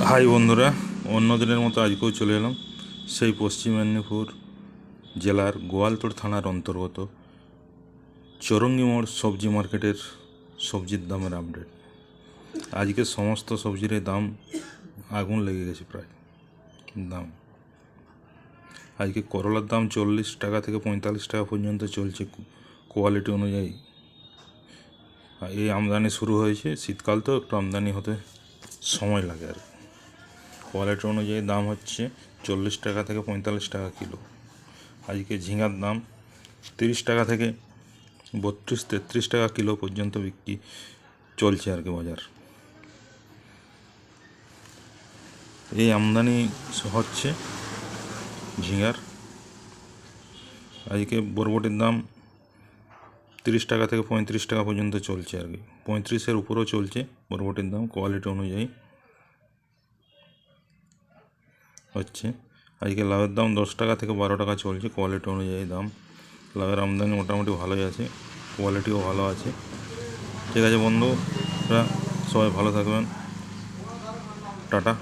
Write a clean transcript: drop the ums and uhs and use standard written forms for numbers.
High বন্ধুরা, অন্য দিনের মতো আজকেও চলে এলাম সেই পশ্চিম মেদিনীপুর জেলার গোয়ালতোড় থানার অন্তর্গত চৌরঙ্গি মোড় সবজি মার্কেটের সবজির দামের আপডেট। আজকে সমস্ত সবজির দাম আগুন লেগে গেছে। প্রায় দাম আজকে করলার দাম 40 টাকা থেকে 45 টাকা পর্যন্ত চলছে কোয়ালিটি অনুযায়ী। এই আমদানি শুরু হয়েছে, শীতকাল তো একটু আমদানি হতে সময় লাগে আর কোয়ালিটি অনুযায়ী দাম হচ্ছে 40 টাকা থেকে 45 টাকা কিলো। আজকে ঝিঙার দাম 30 টাকা থেকে 32-33 টাকা কিলো পর্যন্ত বিক্রি চলছে আর কি বাজার। এই আমদানি হচ্ছে ঝিঙার। আজকে বরবটির দাম 30 টাকা থেকে 35 টাকা পর্যন্ত চলছে আর কি, 35-এর উপরেও চলছে বরবটির দাম কোয়ালিটি অনুযায়ী হচ্ছে। আজকে লাউয়ের দাম 10 টাকা থেকে 12 টাকা চলছে কোয়ালিটি অনুযায়ী দাম। লাউয়ের আমদানি মোটামুটি ভালোই আছে, কোয়ালিটিও ভালো আছে। ঠিক আছে বন্ধুরা, সবাই ভালো থাকবেন, টাটা।